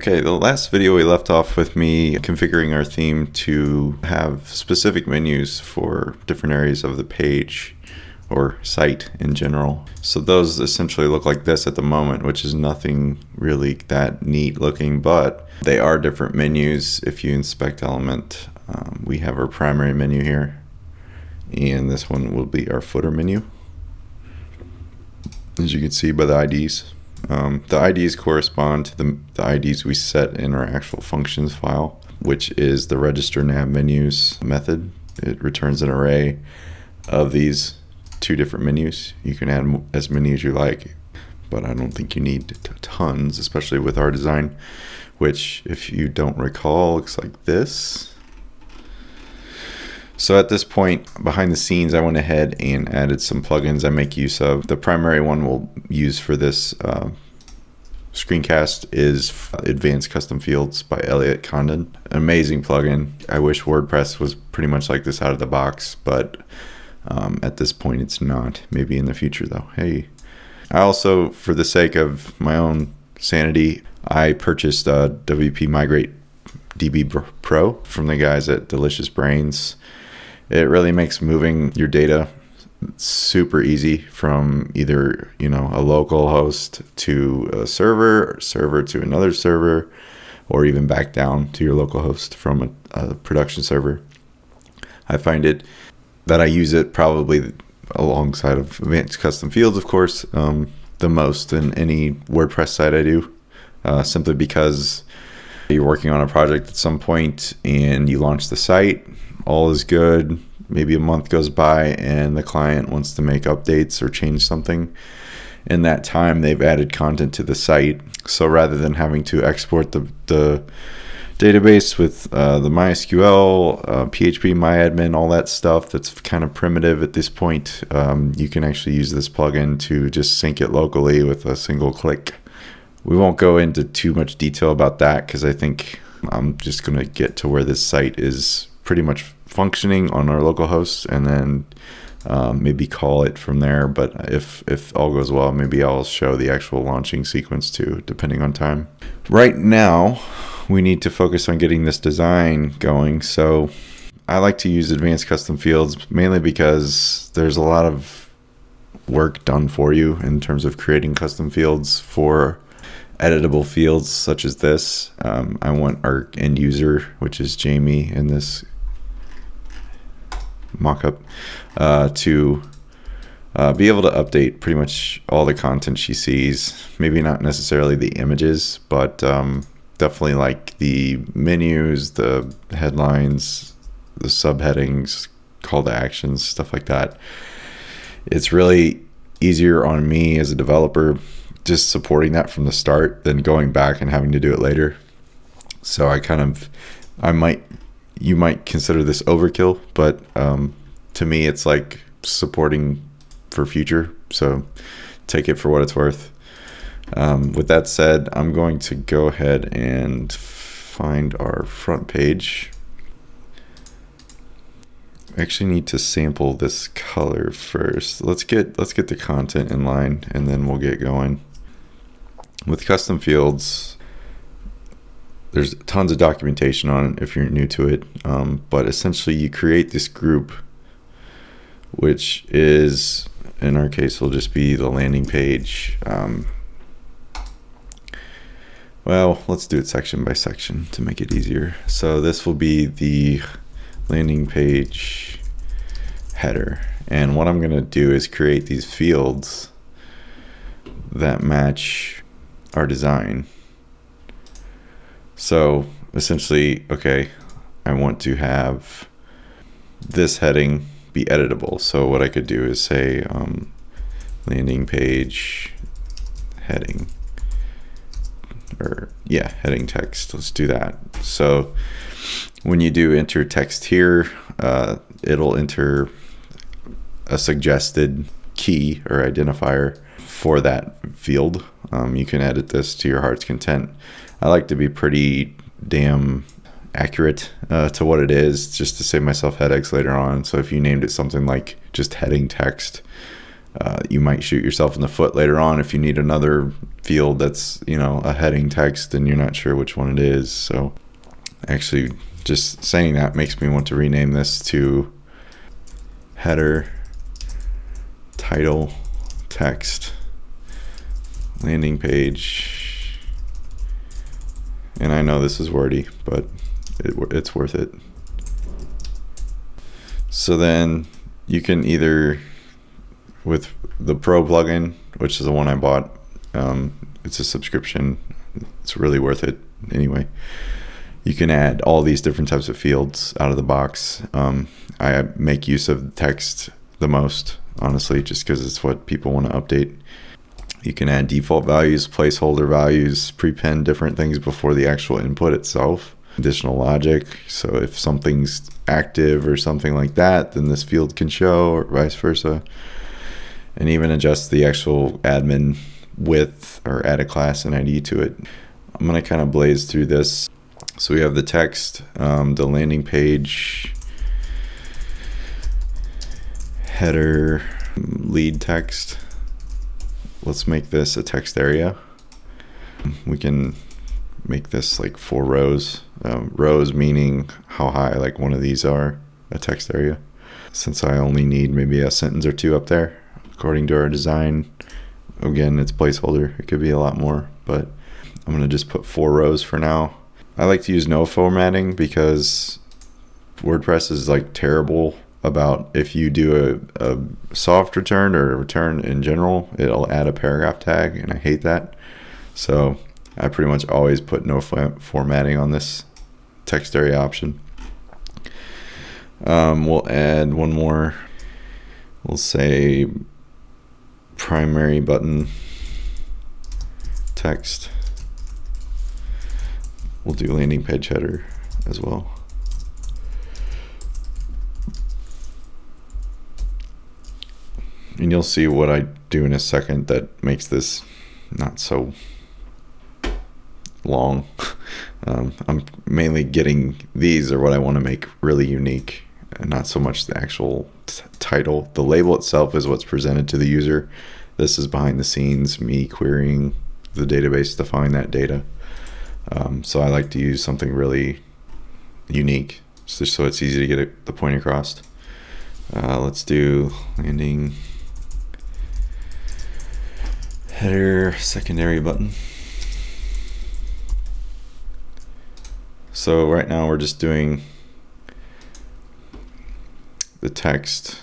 Okay, the last video we left off with me configuring our theme to have specific menus for different areas of the page or site in general. So those essentially look like this at the moment, which is nothing really that neat looking, but they are different menus. If you inspect element, we have our primary menu here, and this one will be our footer menu, as you can see by the IDs. The IDs correspond to the IDs we set in our actual functions file, which is the register nav menus method. It returns an array of these two different menus. You can add as many as you like, but I don't think you need tons, especially with our design, which, if you don't recall, looks like this. So at this point, behind the scenes, I went ahead and added some plugins I make use of. The primary one we'll use for this screencast is Advanced Custom Fields by Elliot Condon. Amazing plugin. I wish WordPress was pretty much like this out of the box, but at this point it's not. Maybe in the future though. Hey, I also, for the sake of my own sanity, I purchased a WP Migrate DB Pro from the guys at Delicious Brains. It really makes moving your data super easy from either, a local host to a server to another server, or even back down to your local host from a production server. I find it that I use it probably alongside of Advanced Custom Fields, of course, the most in any WordPress site I do, simply because you're working on a project at some point and you launch the site, all is good. Maybe a month goes by and the client wants to make updates or change something. In that time, they've added content to the site. So rather than having to export the database with the MySQL, PHP, MyAdmin, all that stuff that's kind of primitive at this point, you can actually use this plugin to just sync it locally with a single click. We won't go into too much detail about that because I think I'm just going to get to where this site is pretty much functioning on our local hosts, and then maybe call it from there. But if all goes well, maybe I'll show the actual launching sequence too, depending on time. Right now, we need to focus on getting this design going. So I like to use Advanced Custom Fields mainly because there's a lot of work done for you in terms of creating custom fields for editable fields such as this. I want our end user, which is Jamie in this mockup, to be able to update pretty much all the content she sees. Maybe not necessarily the images, but definitely like the menus, the headlines, the subheadings, call to actions, stuff like that. It's really easier on me as a developer just supporting that from the start than going back and having to do it later. So you might consider this overkill, but to me it's like supporting for future, so take it for what it's worth. With that said, I'm going to go ahead and find our front page. I actually need to sample this color first. Let's get the content in line and then we'll get going. With custom fields, there's tons of documentation on it if you're new to it, but essentially you create this group, which is, in our case, will just be the landing page. Well, let's do it section by section to make it easier. So this will be the landing page header, and what I'm going to do is create these fields that match our design. So essentially, okay, I want to have this heading be editable. So what I could do is say landing page heading, or heading text. Let's do that. So when you do enter text here, it'll enter a suggested key or identifier for that field. You can edit this to your heart's content. I like to be pretty damn accurate to what it is, just to save myself headaches later on. So if you named it something like just heading text, You might shoot yourself in the foot later on if you need another field that's, you know, a heading text and you're not sure which one it is. So actually just saying that makes me want to rename this to header title text landing page. And I know this is wordy, but it's worth it. So then you can either, with the Pro plugin, which is the one I bought, it's a subscription, it's really worth it anyway. You can add all these different types of fields out of the box. I make use of text the most, honestly, just because it's what people want to update. You can add default values, placeholder values, prepend different things before the actual input itself, additional logic. So if something's active or something like that, then this field can show, or vice versa. And even adjust the actual admin width or add a class and ID to it. I'm going to kind of blaze through this. So we have the text, the landing page, header, lead text. Let's make this a text area. We can make this like 4 rows. Rows meaning how high like one of these are a text area. Since I only need maybe a sentence or 2 up there, according to our design. Again, it's placeholder. It could be a lot more, but I'm going to just put 4 rows for now. I like to use no formatting because WordPress is like terrible about if you do a soft return or a return in general, it'll add a paragraph tag, and I hate that. So I pretty much always put no formatting on this text area option. We'll add one more. We'll say primary button text. We'll do landing page header as well. And you'll see what I do in a second that makes this not so long. I'm mainly getting these are what I want to make really unique, and not so much the actual title. The label itself is what's presented to the user. This is behind the scenes, me querying the database to find that data. So I like to use something really unique, just so it's easy to get the point across. Let's do landing header secondary button. So right now we're just doing the text.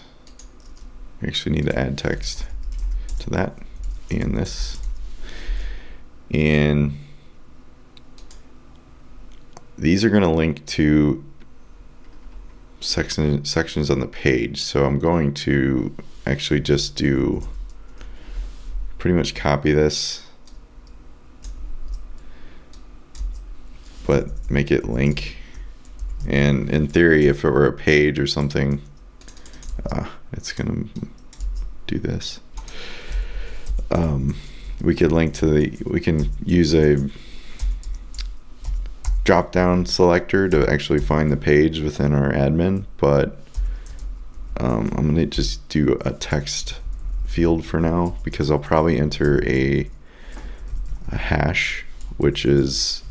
We actually need to add text to that and this. And these are going to link to sections on the page. So I'm going to actually just do pretty much copy this, but make it link. And in theory, if it were a page or something, it's going to do this. We could link to we can use a drop down selector to actually find the page within our admin, but I'm going to just do a text field for now, because I'll probably enter a hash, which is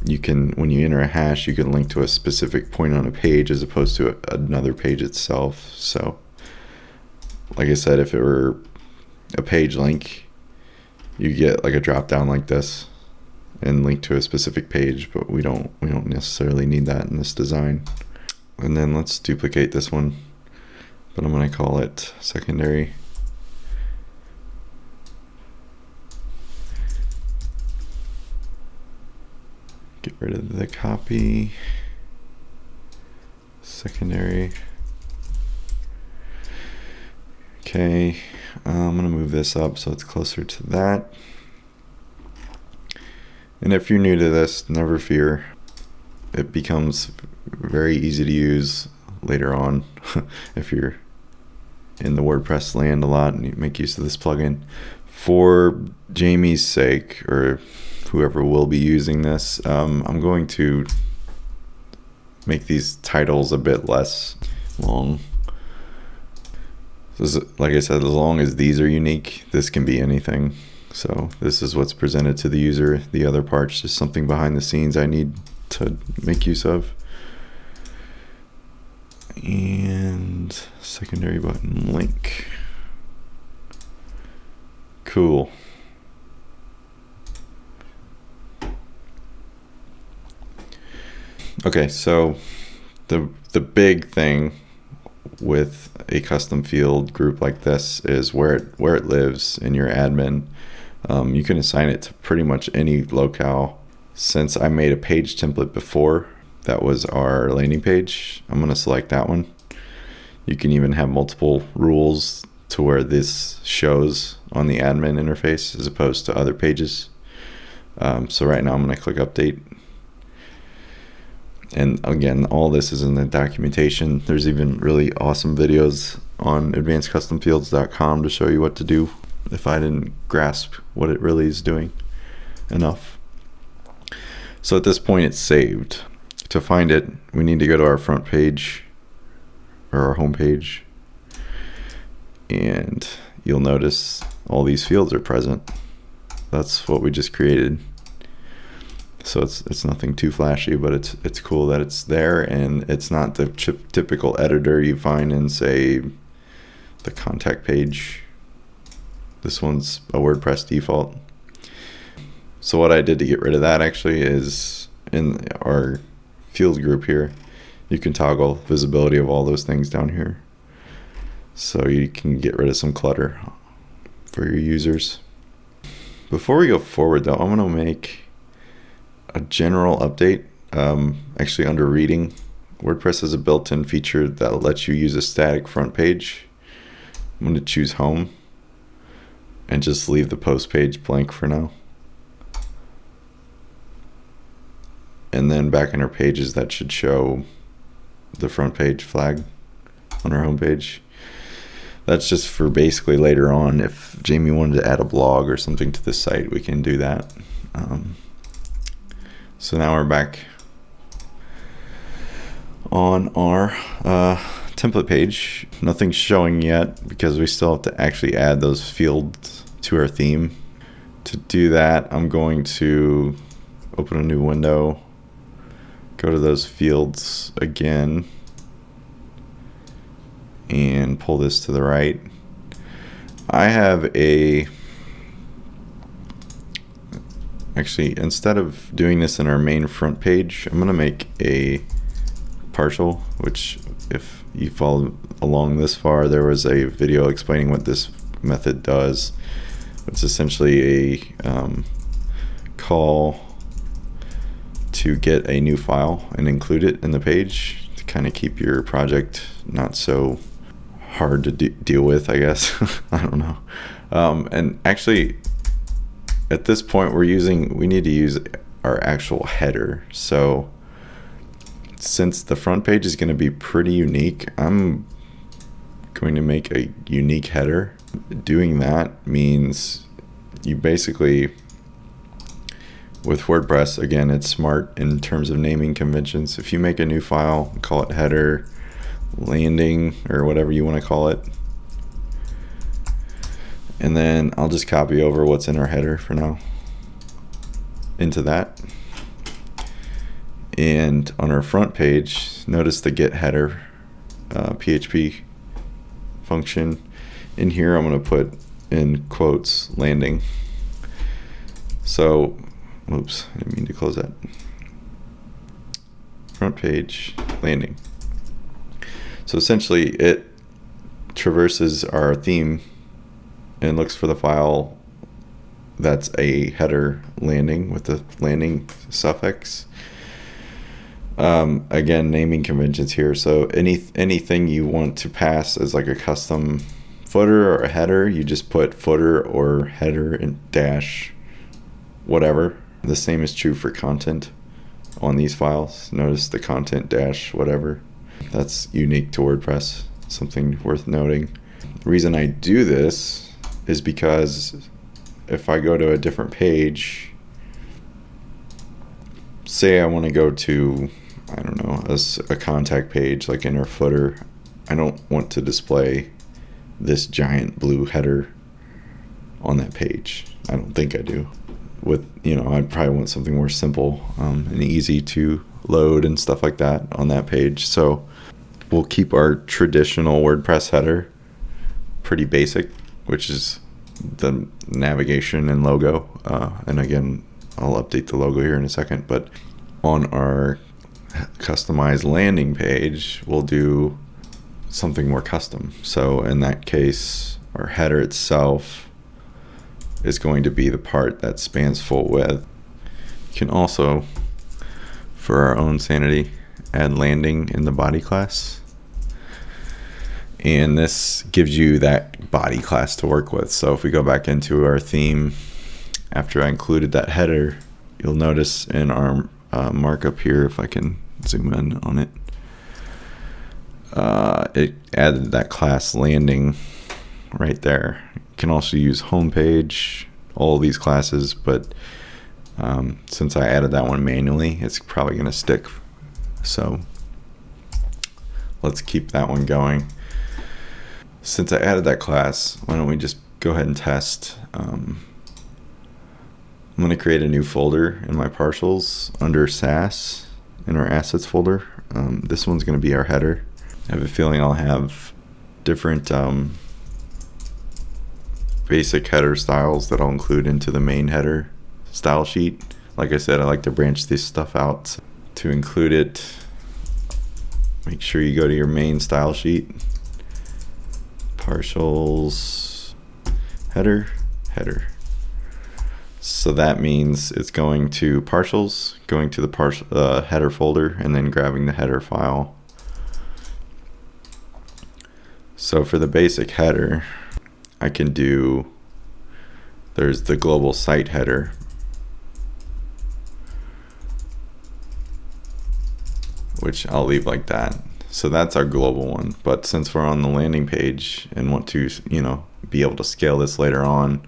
when you enter a hash, you can link to a specific point on a page as opposed to another page itself. So like I said, if it were a page link, you get like a drop down like this and link to a specific page, but we don't necessarily need that in this design. And then let's duplicate this one, but I'm going to call it secondary. Get rid of the copy. Secondary. Okay, I'm going to move this up so it's closer to that. And if you're new to this, never fear. It becomes very easy to use later on if you're in the WordPress land a lot and you make use of this plugin. For Jamie's sake, or whoever will be using this, I'm going to make these titles a bit less long. Like I said, as long as these are unique, this can be anything. So this is what's presented to the user. The other part's just something behind the scenes I need to make use of. And secondary button link. Cool. Okay, so the big thing with a custom field group like this is where it lives in your admin. You can assign it to pretty much any locale. Since I made a page template before, that was our landing page, I'm going to select that one. You can even have multiple rules to where this shows on the admin interface as opposed to other pages. So right now I'm going to click update. And again, all this is in the documentation. There's even really awesome videos on advancedcustomfields.com to show you what to do if I didn't grasp what it really is doing enough. So at this point it's saved. To find it, we need to go to our front page or our home page, and you'll notice all these fields are present. That's what we just created. So it's nothing too flashy, but it's cool that it's there, and it's not the typical editor you find in, say, the contact page. This one's a WordPress default. So what I did to get rid of that actually is in our field group here, you can toggle visibility of all those things down here. So you can get rid of some clutter for your users. Before we go forward though, I'm going to make a general update. Actually under reading, WordPress has a built-in feature that lets you use a static front page. I'm going to choose home and just leave the post page blank for now. And then back in our pages, that should show the front page flag on our home page. That's just for basically later on, if Jamie wanted to add a blog or something to the site, we can do that. So now we're back on our template page. Nothing's showing yet because we still have to actually add those fields to our theme. To do that, I'm going to open a new window, go to those fields again, and pull this to the right. I have actually, instead of doing this in our main front page, I'm gonna make a partial, which if you follow along this far, there was a video explaining what this method does. It's essentially a call to get a new file and include it in the page to kind of keep your project not so hard to deal with, I guess. I don't know. And actually, at this point, we need to use our actual header. So since the front page is going to be pretty unique, I'm going to make a unique header. Doing that means you basically, with WordPress, again, it's smart in terms of naming conventions. If you make a new file, call it header, landing, or whatever you want to call it, and then I'll just copy over what's in our header for now into that. And on our front page, notice the get header PHP function. In here, I'm going to put in quotes landing. So, oops, I didn't mean to close that. Front page landing. So essentially, it traverses our theme and looks for the file that's a header landing with the landing suffix. Again, naming conventions here. So anything you want to pass as like a custom footer or a header, you just put footer or header and dash whatever. The same is true for content on these files. Notice the content dash whatever. That's unique to WordPress, something worth noting. The reason I do this is because if I go to a different page, say I want to go to, I don't know, a contact page like in our footer, I don't want to display this giant blue header on that page. I don't think I do. I'd probably want something more simple and easy to load and stuff like that on that page. So we'll keep our traditional WordPress header pretty basic, which is the navigation and logo. And again, I'll update the logo here in a second, but on our customized landing page, we'll do something more custom. So in that case, our header itself is going to be the part that spans full width. You can also, for our own sanity, add landing in the body class. And this gives you that body class to work with. So if we go back into our theme, after I included that header, you'll notice in our markup here, if I can zoom in on it, it added that class landing right there. You can also use homepage, all these classes, but since I added that one manually, it's probably going to stick. So let's keep that one going. Since I added that class, why don't we just go ahead and test. I'm going to create a new folder in my partials under SAS in our assets folder. This one's going to be our header. I have a feeling I'll have different basic header styles that I'll include into the main header style sheet. Like I said, I like to branch this stuff out. To include it, make sure you go to your main style sheet, partials, header. So that means it's going to partials, going to the header folder, and then grabbing the header file. So for the basic header, I can do, there's the global site header, which I'll leave like that. So that's our global one. But since we're on the landing page and want to, be able to scale this later on,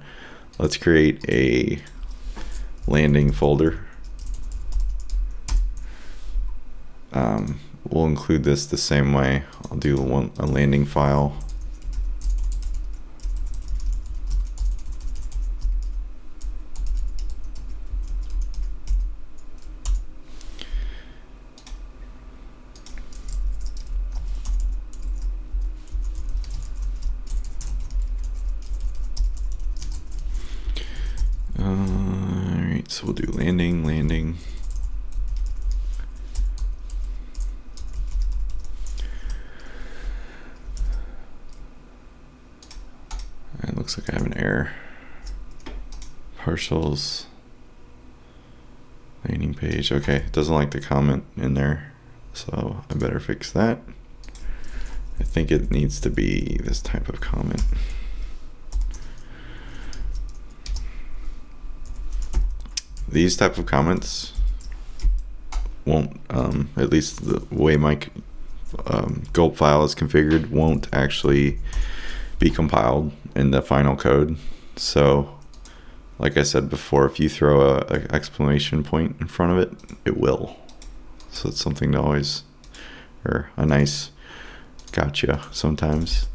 let's create a landing folder. We'll include this the same way. I'll do a landing file. Alright, so we'll do landing. It looks like I have an error. Partials, landing page. Okay, it doesn't like the comment in there, so I better fix that. I think it needs to be this type of comment. These type of comments won't, at least the way my gulp file is configured, won't actually be compiled in the final code. So like I said before, if you throw an exclamation point in front of it, it will. So it's something to always, or a nice gotcha sometimes.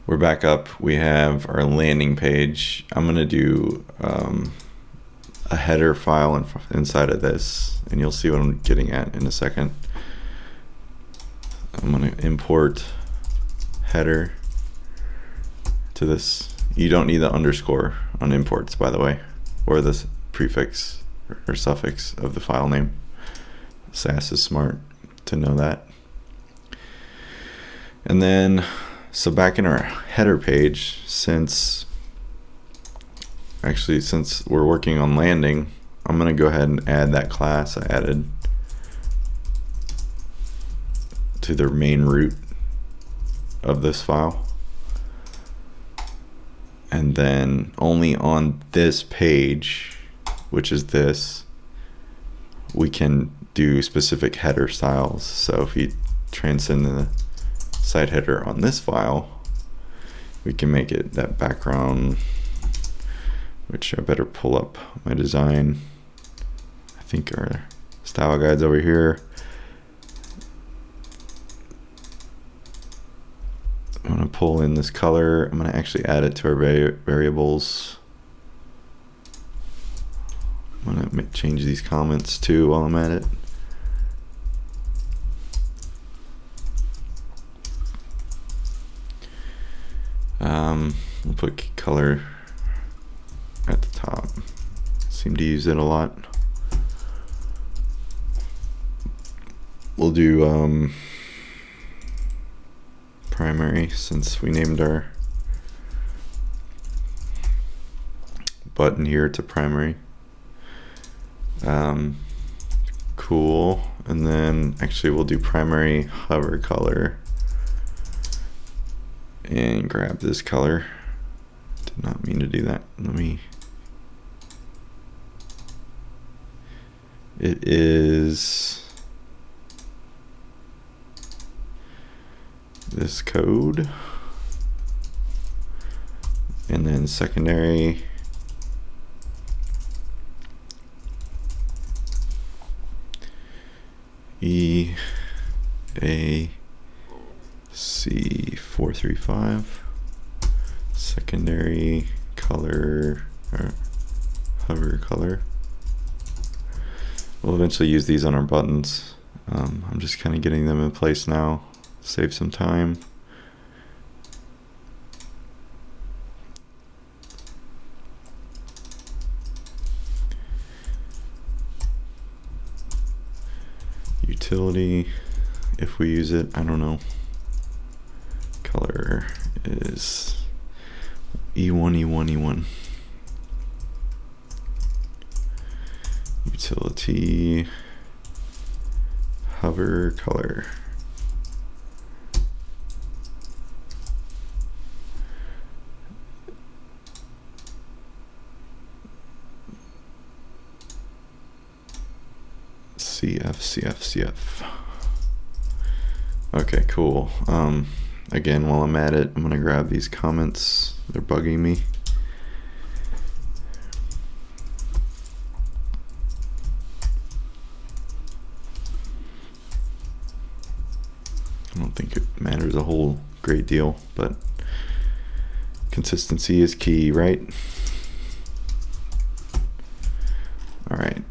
We're back up. We have our landing page. I'm going to do a header file inside of this, and you'll see what I'm getting at in a second. I'm going to import header to this. You don't need the underscore on imports, by the way, or the prefix or suffix of the file name. SAS is smart to know that. And then, so back in our header page, since we're working on landing, I'm going to go ahead and add that class I added to the main root of this file. And then only on this page, which is this, we can do specific header styles. So if you transcend the site header on this file, we can make it that background, which I better pull up my design. I think our style guide's over here. I'm gonna going to pull in this color. I'm going to actually add it to our variables. I'm going to change these comments too while I'm at it. We'll put color at the top. Seem to use it a lot. We'll do primary, since we named our button here to primary. Cool. And then actually we'll do primary hover color and grab this color. Did not mean to do that. It is this code, and then secondary EAC435, secondary color or hover color. We'll eventually use these on our buttons. I'm just kind of getting them in place now, save some time. Utility, if we use it, I don't know. Color is E1. Utility hover color. CF. Okay, cool. Again, while I'm at it, I'm gonna grab these comments. They're bugging me. I don't think it matters a whole great deal, but consistency is key, right? All right.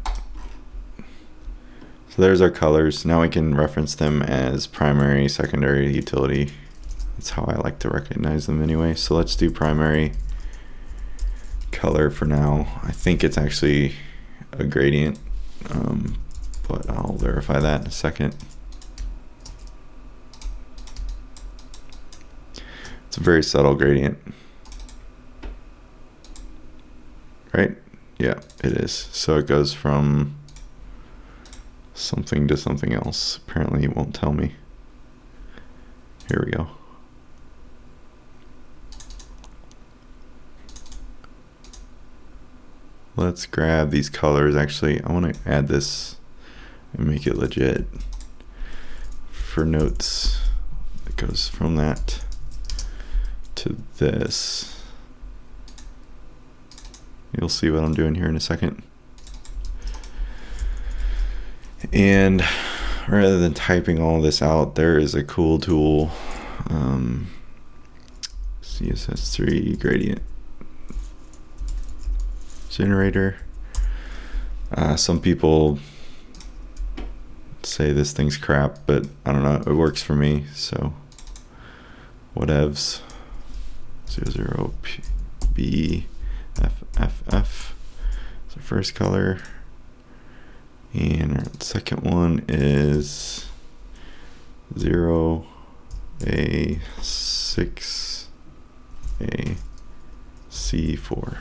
So there's our colors. Now we can reference them as primary, secondary, utility. That's how I like to recognize them anyway. So let's do primary color for now. I think it's actually a gradient, but I'll verify that in a second. It's a very subtle gradient, right? Yeah, it is. So it goes from something to something else. Apparently it won't tell me. Here we go. Let's grab these colors. Actually, I want to add this and make it legit. For notes, it goes from that to this. You'll see what I'm doing here in a second. And rather than typing all this out, there is a cool tool, CSS3 gradient generator. Some people say this thing's crap, but I don't know, it works for me, so whatevs. 00BFFF is the first color, and our second one is 0A6AC4.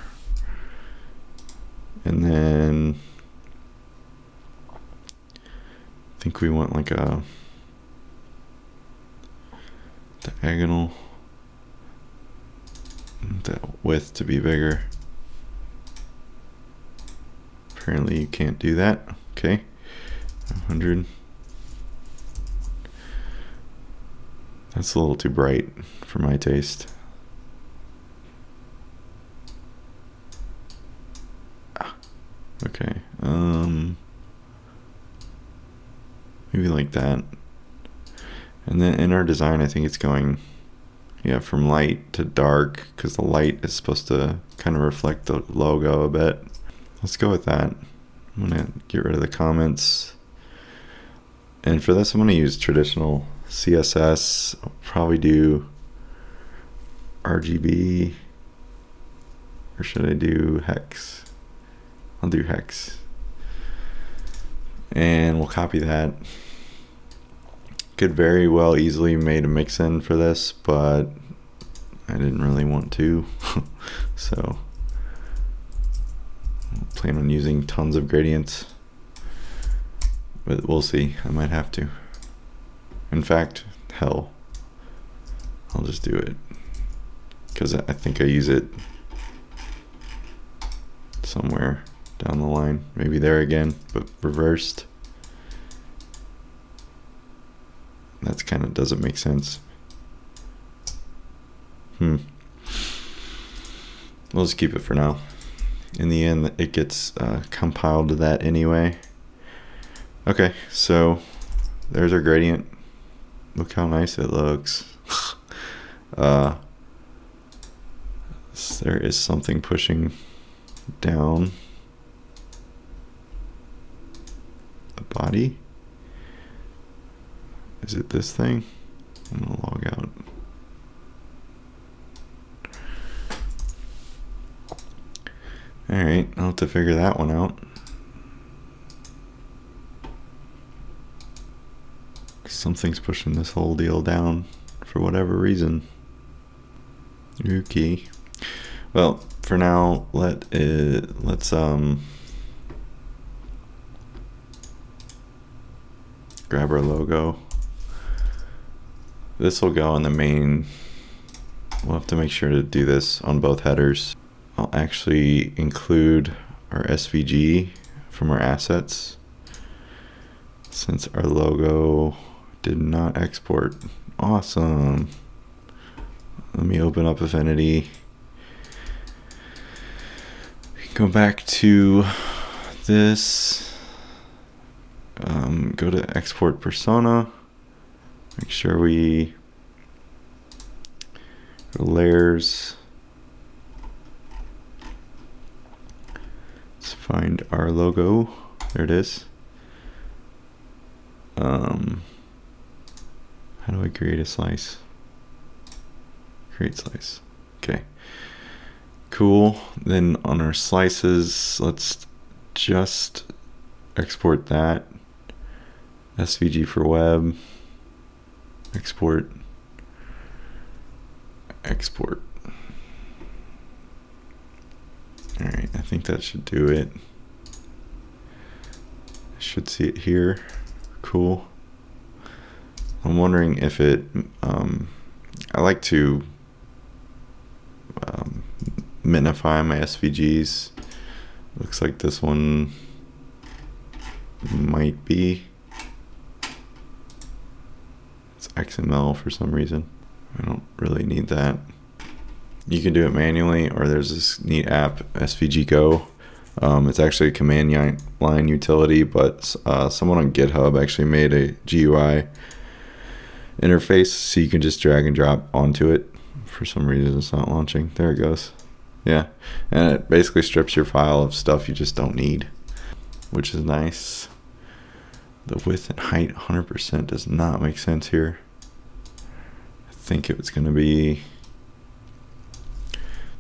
And then I think we want like a diagonal, that width to be bigger. Apparently you can't do that. Okay, 100. That's a little too bright for my taste. Okay, maybe like that. And then in our design, I think it's going Yeah, from light to dark, because the light is supposed to kind of reflect the logo a bit. Let's go with that. I'm gonna get rid of the comments. And for this, I'm gonna use traditional CSS. I'll probably do RGB, or should I do hex? I'll do hex. And we'll copy that. Could very well easily made a mix in for this, but I didn't really want to. So I plan on using tons of gradients, but we'll see. I might have to. In fact, hell, I'll just do it, because I think I use it somewhere down the line. Maybe there again, but reversed. That's kind of doesn't make sense. We'll just keep it for now. In the end, it gets compiled to that anyway. Okay, so there's our gradient. Look how nice it looks. There is something pushing down the body. Is it this thing? I'm gonna log out. Alright, I'll have to figure that one out. Something's pushing this whole deal down for whatever reason. Okay. Well, for now, let's grab our logo. This will go on the main. We'll have to make sure to do this on both headers. I'll actually include our SVG from our assets, since our logo did not export. Awesome. Let me open up Affinity. Go back to this. Go to export persona. Make sure we go to layers. Let's find our logo. There it is. How do I create a slice? Create slice. Okay. Cool. Then on our slices, let's just export that. SVG for web. Export. Export. Alright, I think that should do it. I should see it here. Cool. I'm wondering if it, I like to minify my SVGs. Looks like this one might be. It's XML for some reason. I don't really need that. You can do it manually, or there's this neat app, SVG Go. It's actually a command line utility, but someone on GitHub actually made a GUI interface, so you can just drag and drop onto it. For some reason, it's not launching. There it goes. Yeah, and it basically strips your file of stuff you just don't need, which is nice. The width and height 100% does not make sense here. I think it was going to be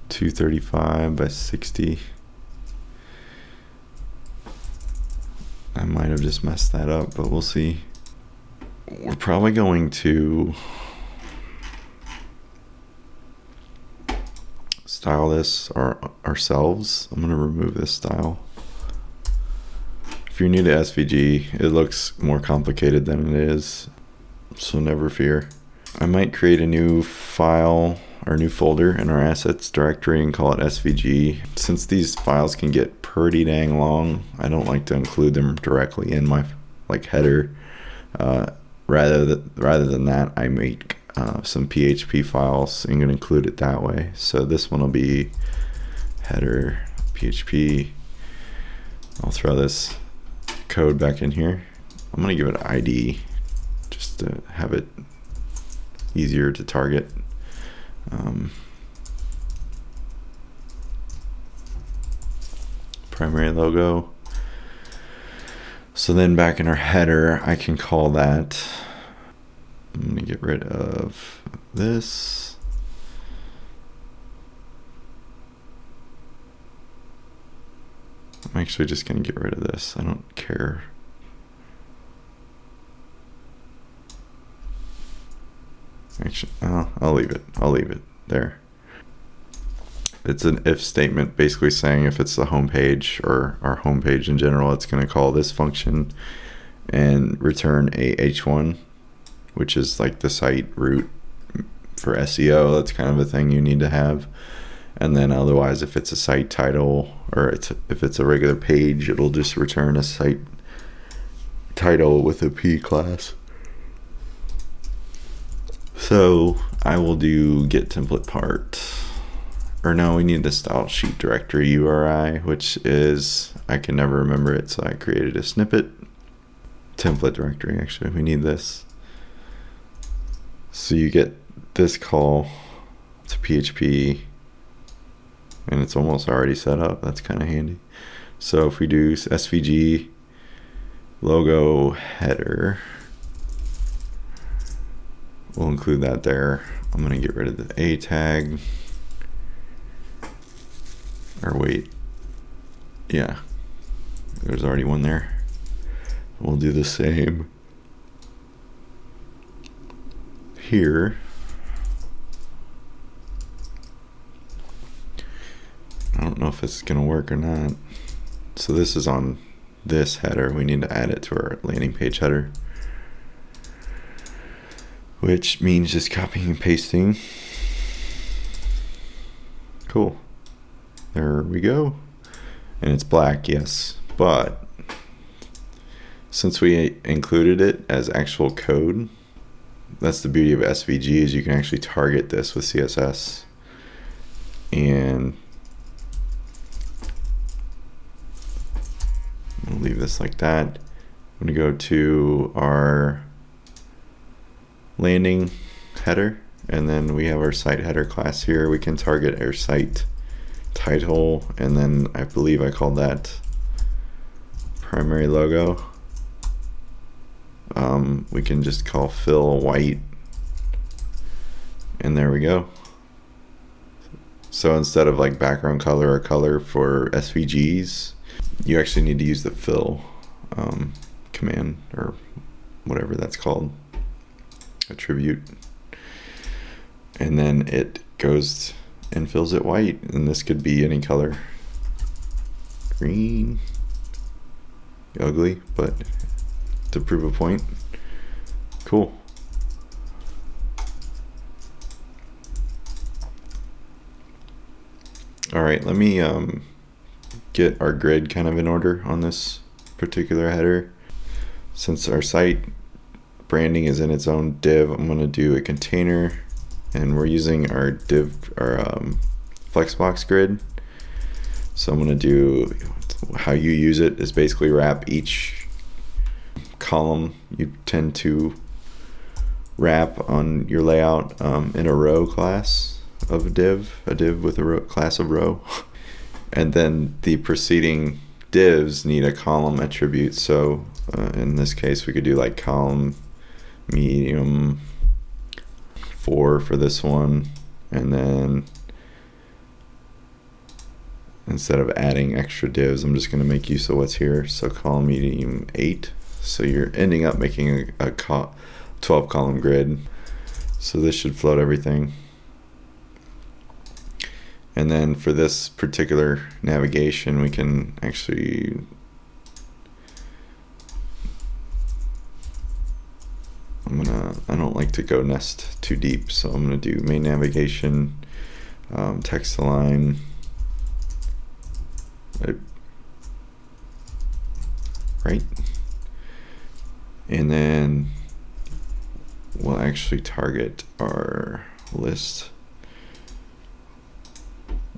235 by 60. I might have just messed that up, but we'll see. We're probably going to style this ourselves. I'm going to remove this style. If you're new to SVG, it looks more complicated than it is, so never fear. I might create a new file or new folder in our assets directory and call it SVG. Since these files can get pretty dang long, I don't like to include them directly in my header. Rather than that, I make some PHP files and gonna include it that way. So this one will be header PHP. I'll throw this code back in here. I'm gonna give it an ID just to have it easier to target. Primary logo. So then back in our header, I can call that, I'm going to get rid of this. I'm actually just going to get rid of this. I don't care. Actually, I'll leave it. I'll leave it there. It's an if statement basically saying if it's the home page or our home page in general, it's going to call this function and return a h1, which is like the site root for SEO. That's kind of a thing you need to have. And then otherwise, if it's a site title or if it's a regular page, it'll just return a site title with a P class. So I will do get template part. Or no, we need the style sheet directory URI, which is, I can never remember it, so I created a snippet. Template directory, actually, we need this. So you get this call to PHP, and it's almost already set up. That's kind of handy. So if we do SVG logo header, we'll include that there. I'm going to get rid of the A tag. Or wait, yeah, there's already one there. We'll do the same here. I don't know if this is gonna work or not. So this is on this header. We need to add it to our landing page header, which means just copying and pasting. Cool. There we go. And it's black, yes. But since we included it as actual code, that's the beauty of SVG, is you can actually target this with CSS. And we'll leave this like that. I'm going to go to our landing header, and then we have our site header class here. We can target our site title, and then I believe I called that primary logo. We can just call fill white, and there we go. So instead of like background color or color for SVGs, you actually need to use the fill command, or whatever that's called, attribute, and then it goes and fills it white. And this could be any color. Green. Ugly, but to prove a point. Cool. All right, let me get our grid kind of in order on this particular header. Since our site branding is in its own div, I'm going to do a container, and we're using our div, our flexbox grid. So I'm going to do, how you use it is basically wrap each column you tend to wrap on your layout in a row class of a div with a row, class of row. And then the preceding divs need a column attribute. So in this case, we could do like column medium 4 for this one, and then instead of adding extra divs, I'm just going to make use of what's here. So column medium 8. So you're ending up making a 12 column grid. So this should float everything. And then for this particular navigation, we can actually I don't like to go nest too deep, so I'm gonna do main navigation, text align, right, and then we'll actually target our list,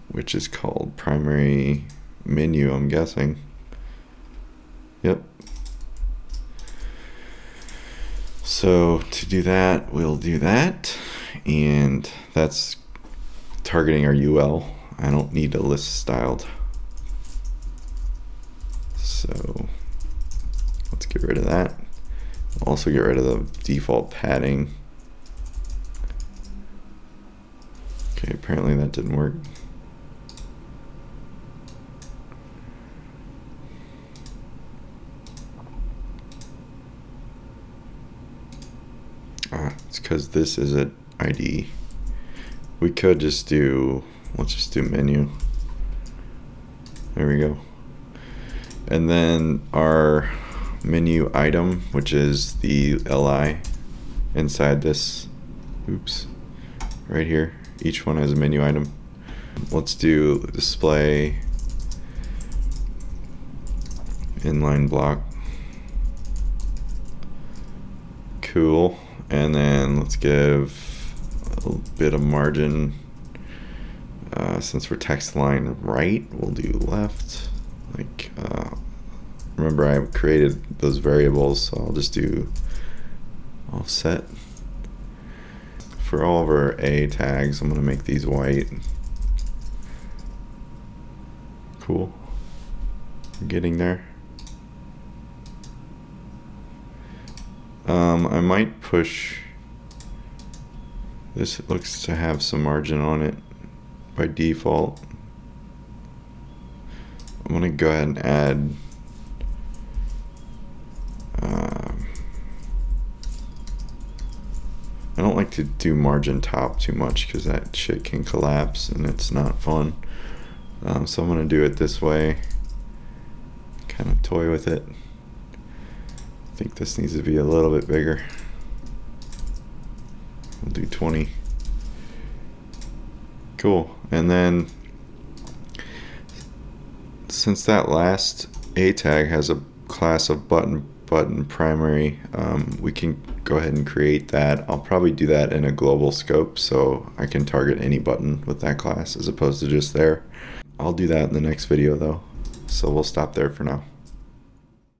which is called primary menu, I'm guessing. Yep. So to do that, we'll do that, and that's targeting our UL. I don't need a list styled. So let's get rid of that. Also get rid of the default padding. Okay, apparently that didn't work. It's because this is an ID. We could just do, let's just do menu. There we go. And then our menu item, which is the LI inside this, oops, right here. Each one has a menu item. Let's do display inline block. Cool. And then let's give a bit of margin. Since we're text line right, we'll do left. Like, remember I created those variables, so I'll just do offset. For all of our A tags, I'm gonna make these white. Cool. I'm getting there. I might push this. It looks to have some margin on it by default. I'm gonna go ahead and add I don't like to do margin top too much because that shit can collapse and it's not fun. So I'm gonna do it this way, kind of toy with it. I think this needs to be a little bit bigger. We'll do 20. Cool. And then since that last A tag has a class of button primary, we can go ahead and create that. I'll probably do that in a global scope so I can target any button with that class as opposed to just there. I'll do that in the next video though, so we'll stop there for now.